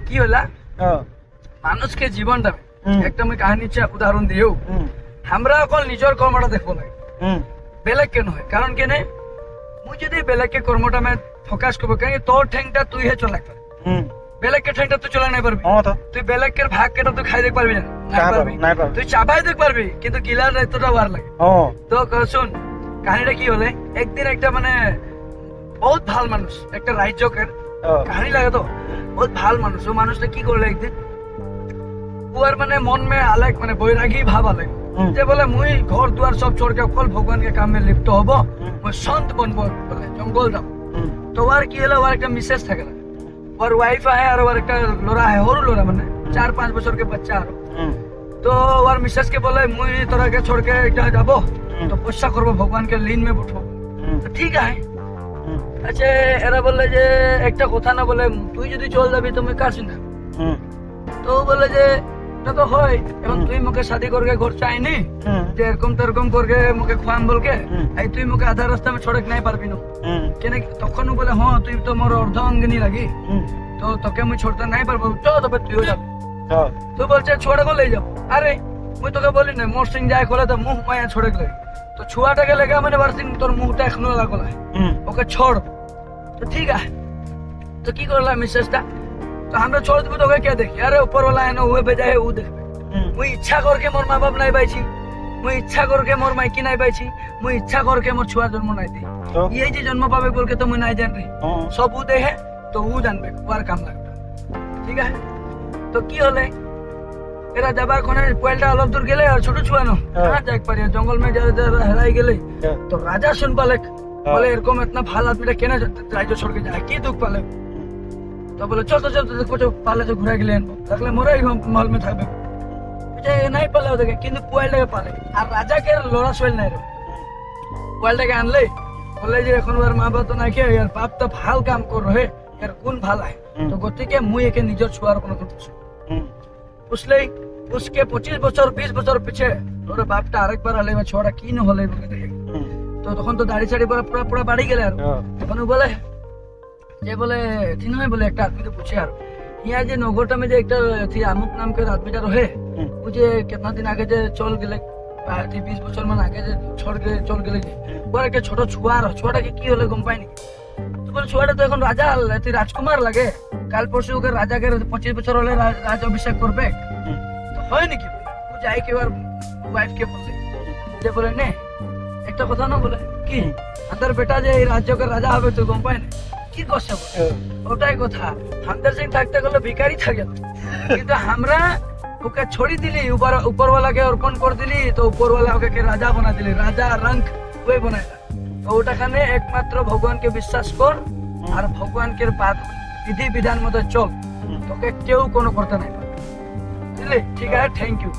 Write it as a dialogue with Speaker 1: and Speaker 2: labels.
Speaker 1: কি হলা মানুষ के जीवन একটা আমি কাহিনী উদাহরণ দিও আমরা অকল নিজের কর্মটা দেখবো লাগে বেলেগ কেন হয় কারণ কেনে মুই যদি বেলেগকে কর্মটা আমি ফোকাস করবো কেন তোর ঠেংটা তুই হে চলা বেলেগকে ঠেংটা তুই চলা নাই পারবি তুই বেলেগের ভাগ কেটা তুই খাই দেখ পারবি না তুই চাবাই দেখ পারবি কিন্তু গিলার দায়িত্বটা ওয়ার লাগে তো শুন কাহিনীটা কি হলে একদিন একটা মানে বহুত ভাল মানুষ একটা রাজ্যকের কাহিনী লাগে তো बहुत ভাল মানুষ ও মানুষটা কি করলে একদিন ওর মানে मन में अलग মানে বৈরাগী ভাব अलग যে বলে মুই ঘর দুয়ার সব छोड़ के অকল ভগবান के काम में लिप्त হব মুই সন্ত বনব বলে জঙ্গল যাব তো ওর কি হলো ওর একটা মিসেস থাকে না ওর ওয়াইফ है और ওর একটা লোরা है और लोरा মানে 4-5 বছর के बच्चा আর तो ওর মিসেস के बोले मुई तोरा के छोड़ के এটা যাব तो तपस्या করব भगवान के लीन में बैठो तो ठीक है আচ্ছা এরা বললে যে একটা কথা না বলে তুই যদি চল যাবি তুমি কার চিন্তা তো বলে যে এটা তো হয় এখন তুই মুকে शादी करके घर চাইনি যে এরকম তেরকম করকে মুকে খান বলকে এই তুই মুকে আধা রাস্তা में छोड़क নাই পারবি না কেন তখন বলে হ্যাঁ তুই তো মোর অর্ধাঙ্গিনী লাগি তো তোকে আমি छोड़তে নাই পারবো তো তবে তুইও যাবি তো বলছে छोड़को ले যাব আরে মুই তোকে বলি না মোর সিং যায় কলে তো মুখ মায়া छोड़क ले तो छुआटाকে লেগে মানে বারদিন তোর মুখটা এখনো লাগলা ওকে छोड़ तो ठीक है तो की करला मिसेसटा तो हमरा छोड़ देबो तो क्या देखी अरे ऊपर वाला है ना हुए बेजाय उ देखबे मुई इच्छा करके मोर माँ बाप নাই পাইছি মুই ইচ্ছা করকে মোর মাইকি নাই পাইছি মুই ইচ্ছা করকে মোর ছুয়া জন্ম নাই দে এই যে জন্ম পাবে বলকে তো মুই নাই জান রে সব উ দেহে তো উ জানবে ওর কাম লাগবে ঠিক আছে তো কি হলে এরা যাবার কোনে পয়লটা অলপ দূর গেলে আর ছোট ছুয়া না যাক পারে জঙ্গল में जा হেরাই গেলে তো রাজা শুন পালে বলে এরকম इतना ভাল আদমিটা কেন রাজ্য छोड़ के যায় কি দুঃখ পালে তো বলে চল তো কোচ পালে তো ঘুরে গেলেন তাহলে মোরাই महल में থাকবে যে নাই পালে ওদেরকে কিন্তু পয়লটাকে পালে আর রাজাকে লড়া শৈল নাই রে পয়লটাকে আনলে বলে যে এখন ওর মা বাবা তো নাই কে यार बाप तो ভাল কাম कर रहे यार কোন ভাল है তো গতিকে মুই একে নিজের ছুয়ার কোনো কিছু उसले उसके 25 বছর 20 বছর পিছে ওর বাপটা আরেকবার আলে ছোড়া কি না হলে তো তখন তো দাড়ি ছাড়ি পুরো পুরো বাড়ি গেলে আর তখন বলে যে বলে ঠিক নয় বলে একটা आदमी तो पूछे यार यहाँ जे नगरटा में जे एक थी अमुक नाम के आदमीटा रहे वो जे कितना दिन आगे जे चल गेले 20 বছর মান आगे जे छोड़ के चल गेले ওর একটা ছোট ছুয়া আর ছোড়াকে কি হলে গম পাইনি তো বলে ছোড়াটা তো এখন রাজা তুই রাজকুমার লাগে কাল পরশু ওকে রাজাকে 25 বছর হলে রাজ অভিষেক করবে তো হয় নাকি ও যাই কি ওর ওয়াইফ কে বলে যে বলে নে একটা কথা না বলে কি আদার বেটা যে এই রাজ্যের রাজা হবে তুই গম পাই না কি কষ্ট ওটাই কথা হামদার সিং থাকতে গেলে ভিখারি থাকে কিন্তু আমরা ওকে ছড়ি দিলি উপরওয়ালাকে অর্পণ করে দিলি তো উপরওয়ালা ওকে রাজা বানা দিলি রাজা রঙ্ক ওই বানাইলা তো ওটাখানে একমাত্র ভগবানকে বিশ্বাস কর আর ভগবানকে বিধি বিধান মতো চল তোকে কেউ কোনো করতে নাই পারবে বুঝলি ঠিক আছে থ্যাংক ইউ